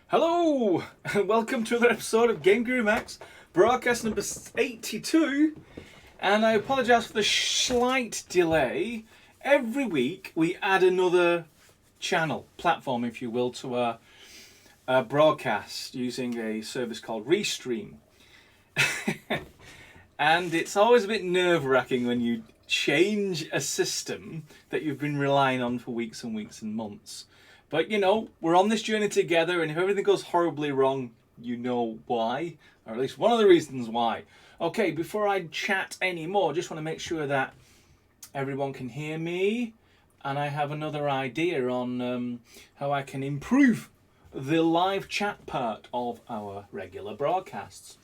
Hello, and welcome to another episode of GameGuru MAX, broadcast number 82. And I apologise for the slight delay. Every week we add another channel, platform if you will, to our broadcast using a service called Restream. And it's always a bit nerve-wracking when you change a system that you've been relying on for weeks and weeks and months. But you know, we're on this journey together, and if everything goes horribly wrong, you know why, or at least one of the reasons why. Okay, before I chat anymore, just want to make sure that everyone can hear me, and I have another idea on how I can improve the live chat part of our regular broadcasts.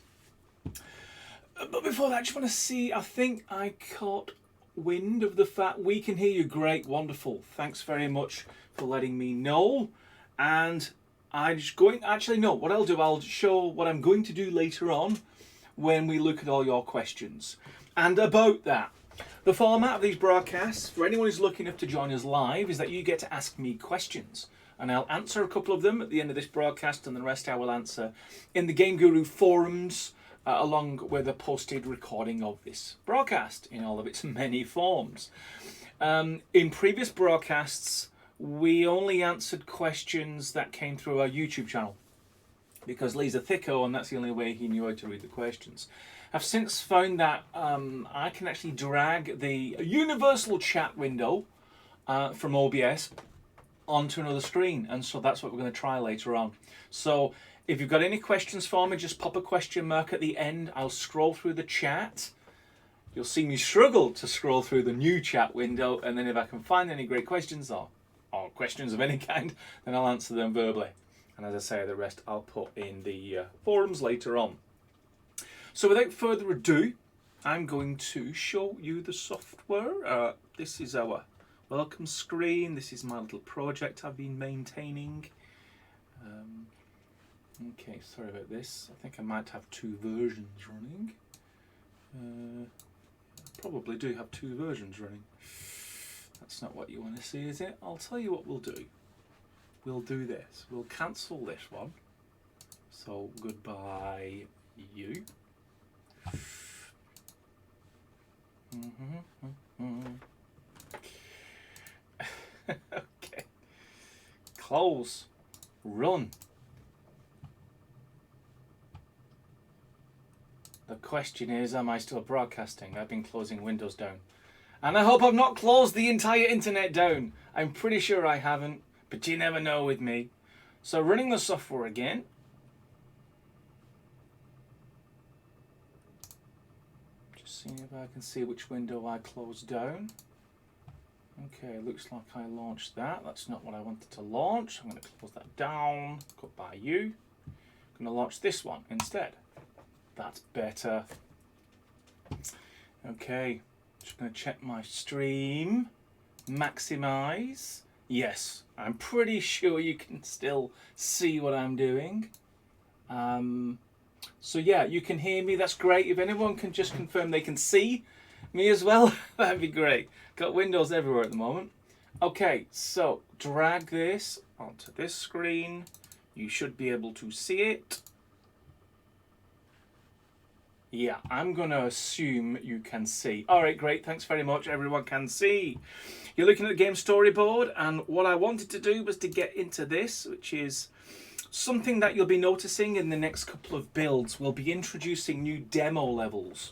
But before that, I just want to see, I think I caught wind of the fact we can hear you. Great, wonderful. Thanks very much for letting me know. And I'm just going, actually no, what I'll do, I'll show what I'm going to do later on when we look at all your questions. And about that, the format of these broadcasts, for anyone who's lucky enough to join us live, is that you get to ask me questions. And I'll answer a couple of them at the end of this broadcast, and the rest I will answer in the GameGuru forums, along with a posted recording of this broadcast in all of its many forms. In previous broadcasts, we only answered questions that came through our YouTube channel because Lee's a thicko and that's the only way he knew how to read the questions. I've since found that I can actually drag the universal chat window from OBS onto another screen, and so that's what we're going to try later on. So if you've got any questions for me, just pop a question mark at the end. I'll scroll through the chat. You'll see me struggle to scroll through the new chat window, and then if I can find any great questions or questions of any kind, then I'll answer them verbally. And as I say, the rest I'll put in the forums later on. So without further ado, I'm going to show you the software. This is our welcome screen. This is my little project I've been maintaining. Okay, sorry about this. I think I might have two versions running. Probably do have two versions running. That's not what you want to see, is it? I'll tell you what we'll do. We'll do this. We'll cancel this one. So goodbye, you. Okay. Close. Run. The question is, am I still broadcasting? I've been closing Windows down. And I hope I've not closed the entire internet down. I'm pretty sure I haven't, but you never know with me. So running the software again. Just seeing if I can see which window I closed down. Okay, looks like I launched that. That's not what I wanted to launch. I'm going to close that down. Goodbye you. I'm going to launch this one instead. That's better. Okay, just going to check my stream. Maximize. Yes, I'm pretty sure you can still see what I'm doing. So yeah, you can hear me. That's great. If anyone can just confirm they can see me as well, that'd be great. Got windows everywhere at the moment. Okay, so drag this onto this screen. You should be able to see it. Yeah, I'm going to assume you can see. All right, great. Thanks very much. Everyone can see. You're looking at the game storyboard, and what I wanted to do was to get into this, which is something that you'll be noticing in the next couple of builds. We'll be introducing new demo levels.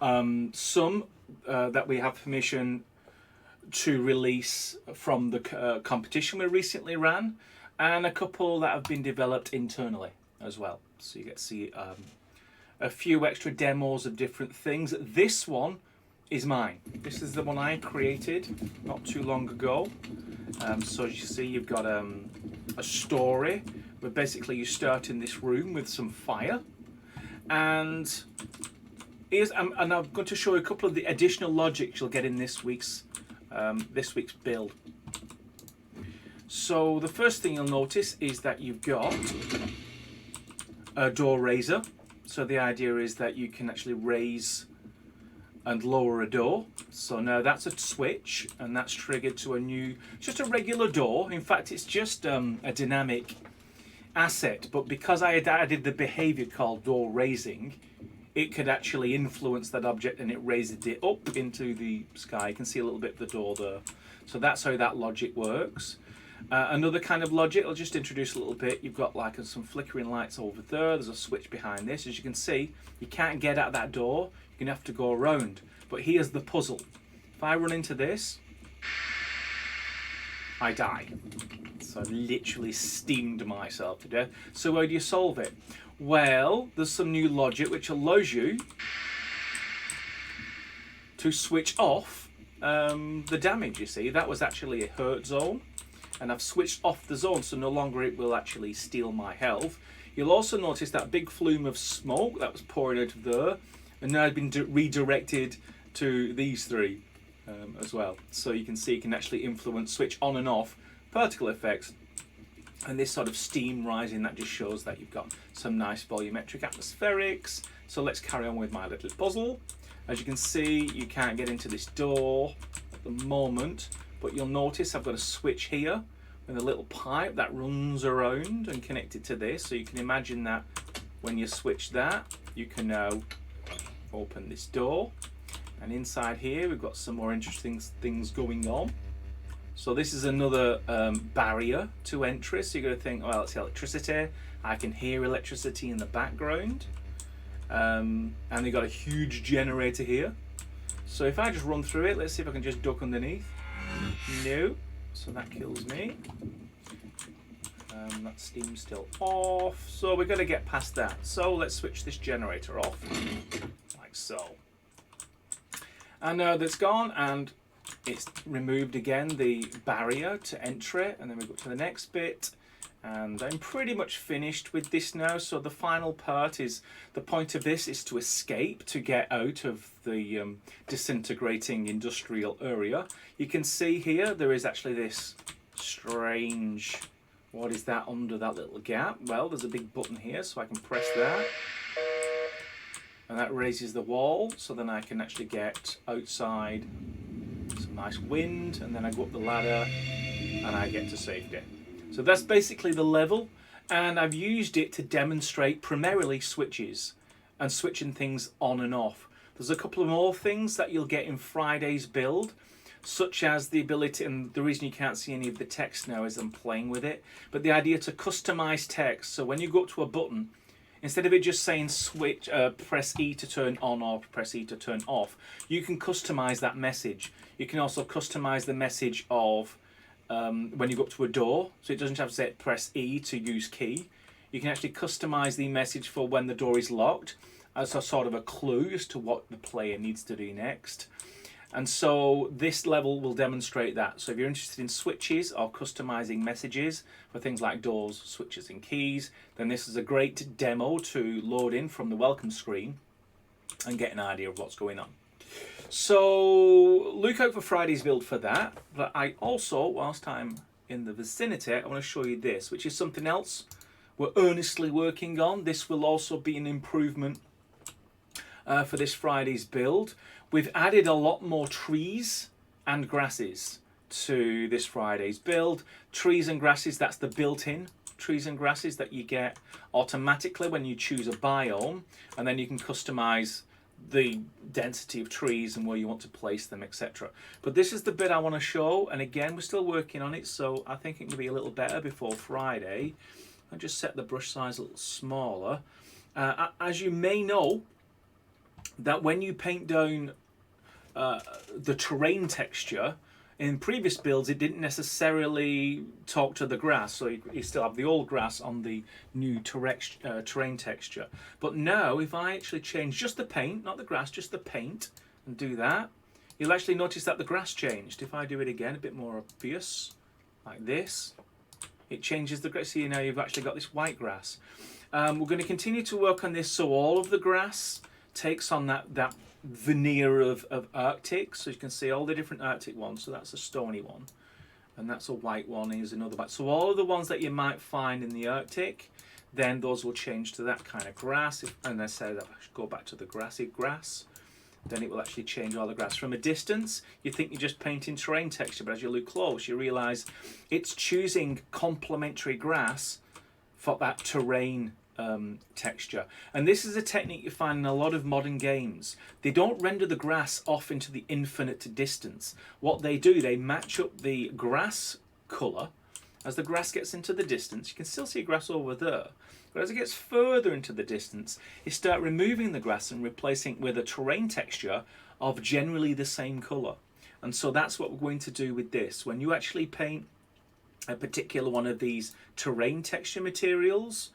Some that we have permission to release from the competition we recently ran, and a couple that have been developed internally as well. So you get to see a few extra demos of different things. This one is mine. This is the one I created not too long ago. So as you see, you've got a story where basically you start in this room with some fire, and I'm going to show you a couple of the additional logic you'll get in this week's build. So the first thing you'll notice is that you've got a door raiser. So the idea is that you can actually raise and lower a door. So now that's a switch, and that's triggered to a new, just a regular door. In fact, it's just a dynamic asset, but because I had added the behavior called door raising, it could actually influence that object, and it raised it up into the sky. You can see a little bit of the door there. So that's how that logic works. Another kind of logic, I'll just introduce a little bit. You've got like some flickering lights over there. There's a switch behind this. As you can see, you can't get out that door. You're going to have to go around. But here's the puzzle. If I run into this, I die. So I've literally steamed myself to death. So how do you solve it? Well, there's some new logic which allows you to switch off the damage, you see. That was actually a hurt zone, and I've switched off the zone, so no longer it will actually steal my health. You'll also notice that big flume of smoke that was pouring out of there, and now I've been redirected to these three as well. So you can see you can actually influence, switch on and off particle effects, and this sort of steam rising, that just shows that you've got some nice volumetric atmospherics. So let's carry on with my little puzzle. As you can see, you can't get into this door at the moment, but you'll notice I've got a switch here with a little pipe that runs around and connected to this. So you can imagine that when you switch that, you can now open this door. And inside here, we've got some more interesting things going on. So this is another barrier to entry. So you're going to think, well, it's electricity. I can hear electricity in the background. And they've got a huge generator here. So if I just run through it, let's see if I can just duck underneath. No, so that kills me. That steam's still off. So we're going to get past that. So let's switch this generator off, like so. And now that's gone, and it's removed again the barrier to entry, and then we go to the next bit, and I'm pretty much finished with this now. So the final part is, the point of this is to escape, to get out of the disintegrating industrial area. You can see here there is actually this strange, what is that under that little gap? Well, there's a big button here, so I can press that, and that raises the wall, so then I can actually get outside, some nice wind, and then I go up the ladder and I get to safety. So that's basically the level, and I've used it to demonstrate primarily switches and switching things on and off. There's a couple of more things that you'll get in Friday's build, such as the ability, and the reason you can't see any of the text now is I'm playing with it, but the idea to customize text. So when you go up to a button, instead of it just saying switch, press E to turn on or press E to turn off, you can customize that message. You can also customize the message of when you go up to a door, so it doesn't have to say press E to use key. You can actually customize the message for when the door is locked as a sort of a clue as to what the player needs to do next. And so this level will demonstrate that. So if you're interested in switches or customizing messages for things like doors, switches and keys, then this is a great demo to load in from the welcome screen and get an idea of what's going on. So look out for Friday's build for that. But I also, whilst I'm in the vicinity, I want to show you this, which is something else we're earnestly working on. This will also be an improvement for this Friday's build. We've added a lot more trees and grasses to this Friday's build. Trees and grasses, that's the built-in trees and grasses that you get automatically when you choose a biome, and then you can customize the density of trees and where you want to place them, etc. But this is the bit I want to show, and again, we're still working on it, so I think it can be a little better before Friday. I'll just set the brush size a little smaller. As you may know, that when you paint down the terrain texture, in previous builds it didn't necessarily talk to the grass, so you still have the old grass on the new terrain texture. But now if I actually change just the paint, not the grass, just the paint, and do that, you'll actually notice that the grass changed. If I do it again, a bit more obvious, like this, it changes the grass. See, now you've actually got this white grass. We're going to continue to work on this so all of the grass takes on that veneer of Arctic. So you can see all the different Arctic ones. So that's a stony one, and that's a white one. Here's another white. So all of the ones that you might find in the Arctic, then those will change to that kind of grass. And I say that I should go back to the grassy grass. then it will actually change all the grass. From a distance, you think you're just painting terrain texture, but as you look close, you realise it's choosing complementary grass for that terrain texture. And this is a technique you find in a lot of modern games. They don't render the grass off into the infinite distance. What they do, they match up the grass colour. As the grass gets into the distance, you can still see grass over there. But as it gets further into the distance, you start removing the grass and replacing it with a terrain texture of generally the same colour. And so that's what we're going to do with this. When you actually paint a particular one of these terrain texture materials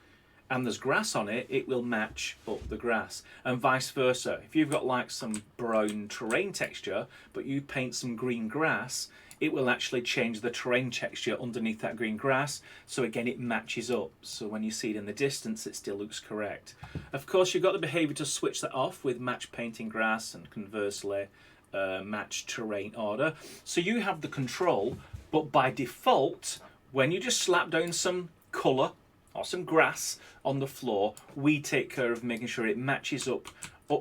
and there's grass on it, it will match up the grass. And vice versa. If you've got like some brown terrain texture, but you paint some green grass, it will actually change the terrain texture underneath that green grass. So again, it matches up. So when you see it in the distance, it still looks correct. Of course, you've got the behavior to switch that off with match painting grass and conversely match terrain order. So you have the control, but by default, when you just slap down some color or some grass on the floor, we take care of making sure it matches up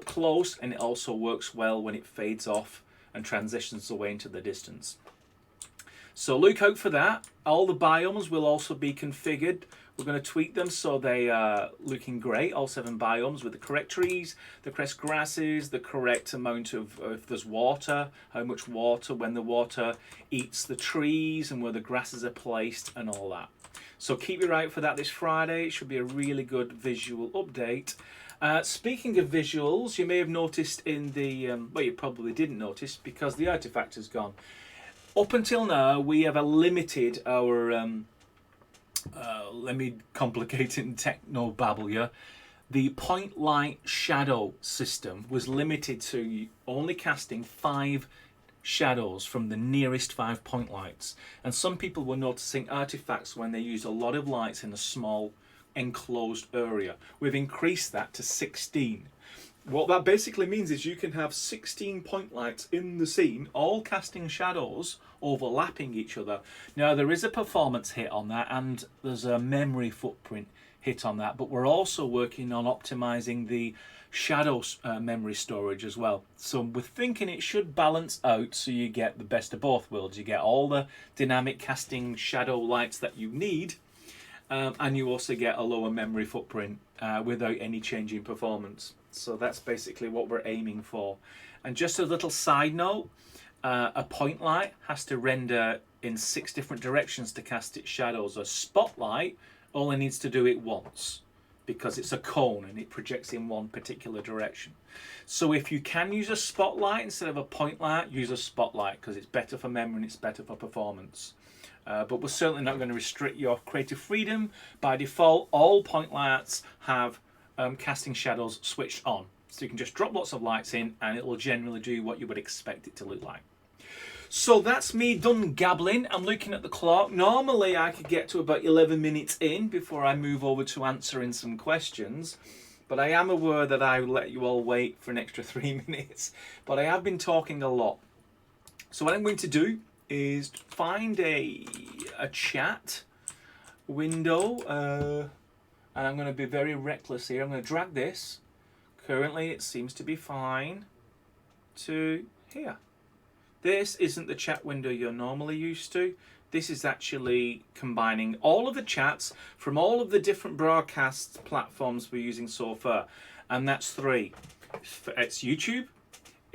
close, and it also works well when it fades off and transitions away into the distance. So look out for that. All the biomes will also be configured. We're going to tweak them so they are looking great. All 7 biomes with the correct trees, the correct grasses, the correct amount of, if there's water, how much water, when the water eats the trees, and where the grasses are placed, and all that. So keep your eye out for that this Friday. It should be a really good visual update. Speaking of visuals, you may have noticed in the, well, you probably didn't notice because the artifact has gone. Up until now, we have limited our, let me complicate it in techno-babble here. The point light shadow system was limited to only casting 5 shadows from the nearest 5 point lights. And some people were noticing artifacts when they used a lot of lights in a small enclosed area. We've increased that to 16. What that basically means is you can have 16 point lights in the scene, all casting shadows, overlapping each other. Now, there is a performance hit on that, and there's a memory footprint hit on that, but we're also working on optimizing the shadow memory storage as well. So we're thinking it should balance out so you get the best of both worlds. You get all the dynamic casting shadow lights that you need, and you also get a lower memory footprint without any change in performance. So that's basically what we're aiming for. And just a little side note, a point light has to render in 6 different directions to cast its shadows. A spotlight only needs to do it once because it's a cone and it projects in one particular direction. So if you can use a spotlight instead of a point light, use a spotlight because it's better for memory and it's better for performance. But we're certainly not going to restrict your creative freedom. By default, all point lights have casting shadows switched on. So you can just drop lots of lights in and it will generally do what you would expect it to look like. So that's me done gabbling. I'm looking at the clock. Normally I could get to about 11 minutes in before I move over to answering some questions. But I am aware that I will let you all wait for an extra 3 minutes. But I have been talking a lot. So what I'm going to do is find a chat window. And I'm going to be very reckless here. I'm going to drag this. Currently it seems to be fine to here. This isn't the chat window you're normally used to. This is actually combining all of the chats from all of the different broadcast platforms we're using so far. And that's 3. It's YouTube,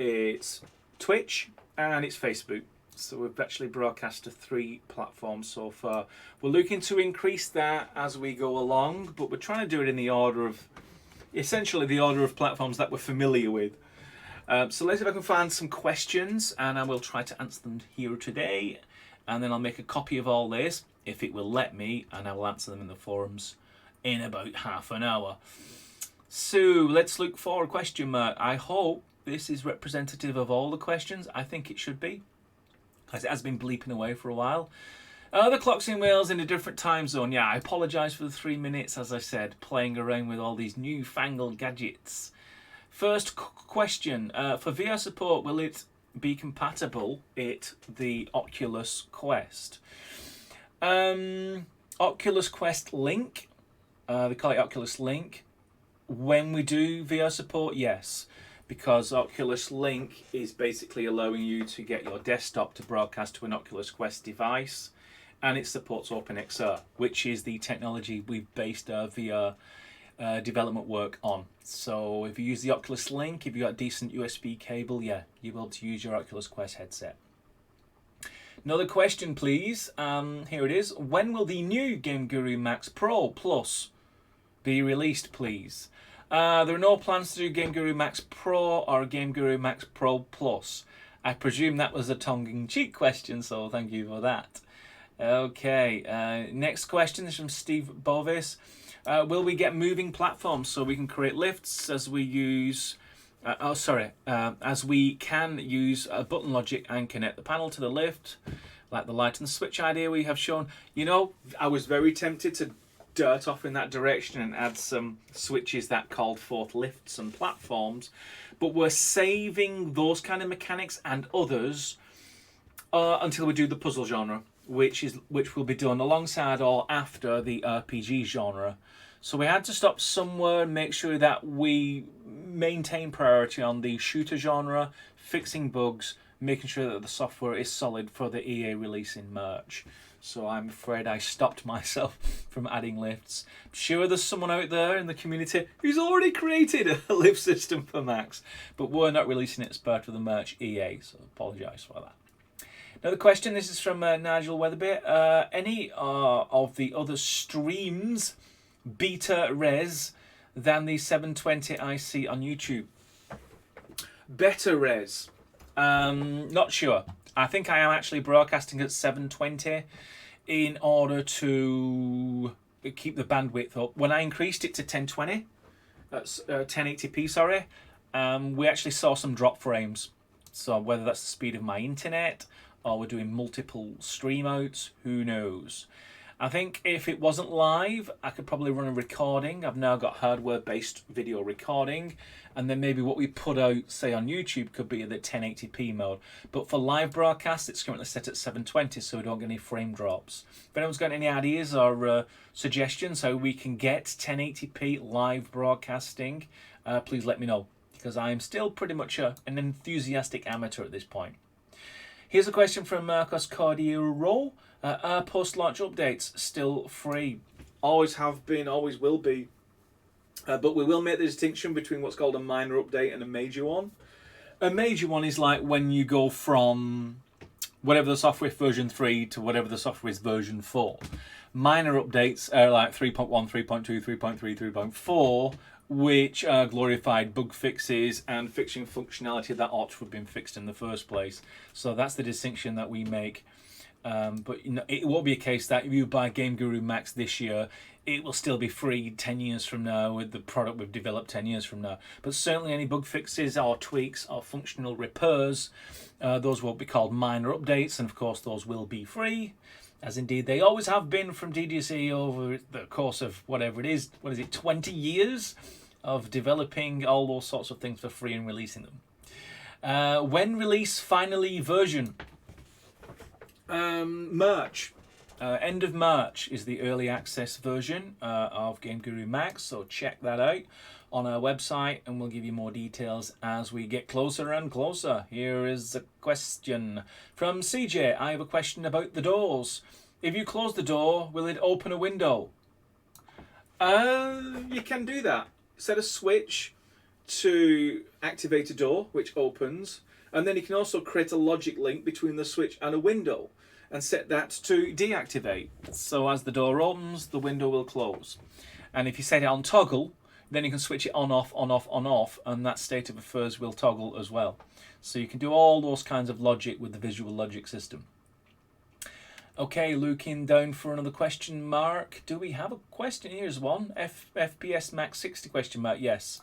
it's Twitch, and it's Facebook. So we've actually broadcast to 3 platforms so far. We're looking to increase that as we go along, but we're trying to do it in the order of, essentially the order of platforms that we're familiar with. So let's see if I can find some questions and I will try to answer them here today. And then I'll make a copy of all this, if it will let me, and I will answer them in the forums in about half an hour. So let's look for a question mark. I hope this is representative of all the questions. I think it should be, because it has been bleeping away for a while. The clock's in Wales in a different time zone. Yeah, I apologise for the 3 minutes, as I said, playing around with all these newfangled gadgets. First question, for VR support, will it be compatible with the Oculus Quest? Oculus Quest Link, they call it Oculus Link. When we do VR support, yes. because Oculus Link is basically allowing you to get your desktop to broadcast to an Oculus Quest device, and it supports OpenXR, which is the technology we've based our VR development work on. So if you use the Oculus Link, if you've got a decent USB cable, yeah, you'll be able to use your Oculus Quest headset. Another question, please. Here it is. When will the new GameGuru MAX Pro Plus be released, please? There are no plans to do GameGuru MAX Pro or GameGuru MAX Pro Plus. I presume that was a tongue-in-cheek question, so thank you for that. Okay, next question is from Steve Bovis. Will we get moving platforms so we can create lifts as we use... as we can use button logic and connect the panel to the lift, like the light and switch idea we have shown. You know, I was very tempted to dart off in that direction and add some switches that called forth lifts and platforms, but we're saving those kind of mechanics and others until we do the puzzle genre, which will be done alongside or after the RPG genre. So we had to stop somewhere and make sure that we maintain priority on the shooter genre, fixing bugs, making sure that the software is solid for the EA release in March. So I'm afraid I stopped myself from adding lifts. I'm sure there's someone out there in the community who's already created a lift system for Max, but we're not releasing it as part of the March EA, so I apologise for that. Another question, this is from Nigel Weatherby. Any of the other streams beta res than the 720 I see on YouTube? Better res? Not sure. I think I am actually broadcasting at 720 in order to keep the bandwidth up. When I increased it to 1020, 1080p, sorry, we actually saw some drop frames. So whether that's the speed of my internet or we're doing multiple stream outs, who knows? I think if it wasn't live, I could probably run a recording. I've now got hardware-based video recording, and then maybe what we put out, say on YouTube, could be the 1080p mode. But for live broadcast, it's currently set at 720, so we don't get any frame drops. If anyone's got any ideas or suggestions how we can get 1080p live broadcasting, please let me know, because I'm still pretty much an enthusiastic amateur at this point. Here's a question from Marcos Cordiero. Are post-launch updates still free? Always have been, always will be. But we will make the distinction between what's called a minor update and a major one. A major one is like when you go from whatever the software is version 3 to whatever the software is version 4. Minor updates are like 3.1, 3.2, 3.3, 3.4, which are glorified bug fixes and fixing functionality that ought to have been fixed in the first place. So that's the distinction that we make. But you know, it won't be a case that if you buy GameGuru MAX this year, it will still be free 10 years from now with the product we've developed 10 years from now. But certainly any bug fixes or tweaks or functional repairs, those will be called minor updates, and of course those will be free, as indeed they always have been from DDC over the course of whatever it is, 20 years of developing all those sorts of things for free and releasing them. When release finally version? March. End of March is the early access version of GameGuru MAX, so check that out on our website and we'll give you more details as we get closer and closer. Here is a question from CJ. I have a question about the doors. If you close the door, will it open a window? You can do that. Set a switch to activate a door which opens, and then you can also create a logic link between the switch and a window and set that to deactivate. So as the door opens, the window will close. And if you set it on toggle, then you can switch it on, off, on, off, on, off, and that state of affairs will toggle as well. So you can do all those kinds of logic with the visual logic system. Okay, looking down for another question mark. Do we have a question? Here's one. FPS Max 60 question mark. Yes.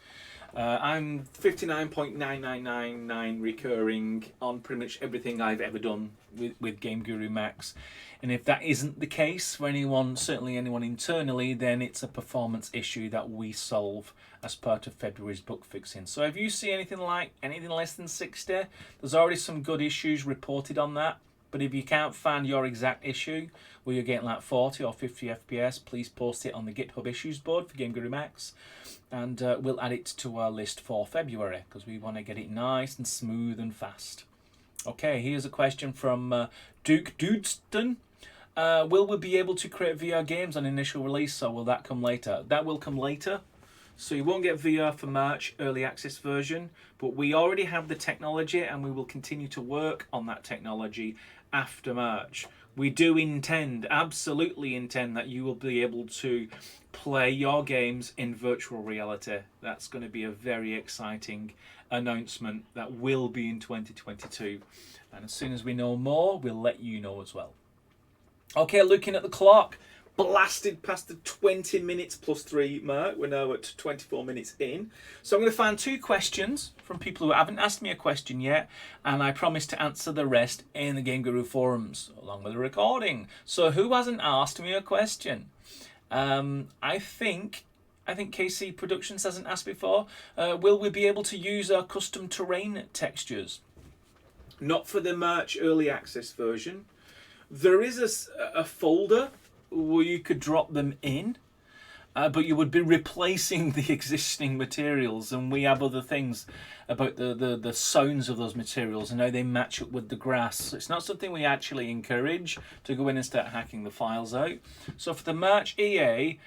I'm 59.9999 recurring on pretty much everything I've ever done with GameGuru MAX. And if that isn't the case for anyone, certainly anyone internally, then it's a performance issue that we solve as part of February's bug fixing. So if you see anything less than 60, there's already some good issues reported on that. But if you can't find your exact issue where you're getting like 40 or 50 FPS, please post it on the GitHub issues board for GameGuru MAX, and we'll add it to our list for February because we want to get it nice and smooth and fast. Okay, here's a question from Duke Dudeston. Will we be able to create VR games on initial release, or will that come later? That will come later. So you won't get VR for March early access version, but we already have the technology and we will continue to work on that technology after March. We do intend, absolutely intend, that you will be able to play your games in virtual reality. That's going to be a very exciting announcement that will be in 2022. And as soon as we know more, we'll let you know as well. Okay, looking at the clock. Blasted past the 20 minutes plus 3 mark. We're now at 24 minutes in. So I'm going to find 2 questions from people who haven't asked me a question yet, and I promise to answer the rest in the GameGuru forums along with the recording. So who hasn't asked me a question? I think KC Productions hasn't asked before. Will we be able to use our custom terrain textures? Not for the March early access version. There is a folder where you could drop them in, but you would be replacing the existing materials, and we have other things about the sounds of those materials and how they match up with the grass. So it's not something we actually encourage to go in and start hacking the files out. So for the March EA,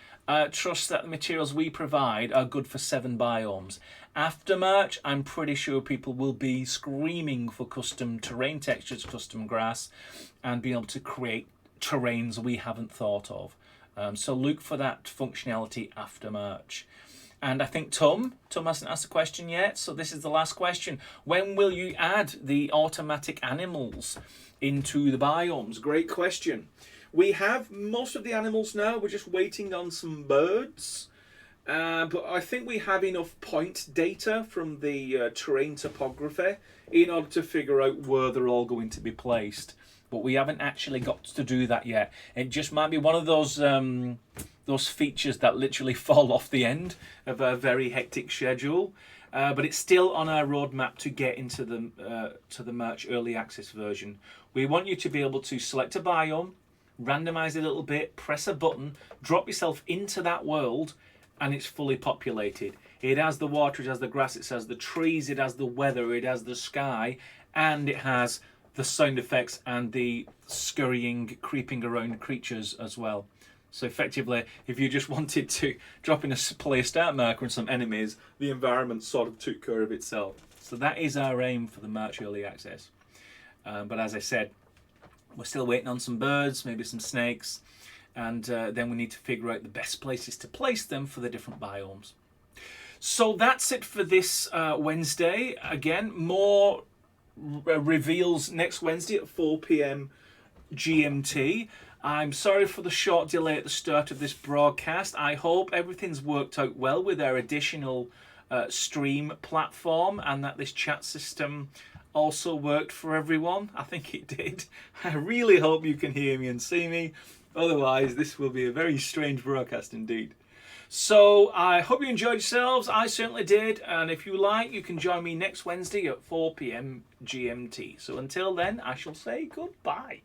trust that the materials we provide are good for 7 biomes. After March, I'm pretty sure people will be screaming for custom terrain textures, custom grass, and being able to create terrains we haven't thought of. So look for that functionality after March. And I think Tom hasn't asked a question yet, so this is the last question. When will you add the automatic animals into the biomes? Great question. We have most of the animals now. We're just waiting on some birds. But I think we have enough point data from the terrain topography in order to figure out where they're all going to be placed. But we haven't actually got to do that yet. It just might be one of those features that literally fall off the end of a very hectic schedule. But it's still on our roadmap to get into the March early access version. We want you to be able to select a biome, randomize it a little bit, press a button, drop yourself into that world, and it's fully populated. It has the water, it has the grass, it has the trees, it has the weather, it has the sky, and it has the sound effects and the scurrying, creeping around creatures as well. So effectively, if you just wanted to drop in a play start marker and some enemies, the environment sort of took care of itself. So that is our aim for the March early access. But as I said, we're still waiting on some birds, maybe some snakes, and then we need to figure out the best places to place them for the different biomes. So that's it for this Wednesday. Again, more reveals next Wednesday at 4 p.m. GMT. I'm sorry for the short delay at the start of this broadcast. I hope everything's worked out well with our additional stream platform, and that this chat system also worked for everyone. I think it did. I really hope you can hear me and see me. Otherwise, this will be a very strange broadcast indeed. So I hope you enjoyed yourselves. I certainly did. And if you like, you can join me next Wednesday at 4 p.m. GMT. So until then, I shall say goodbye.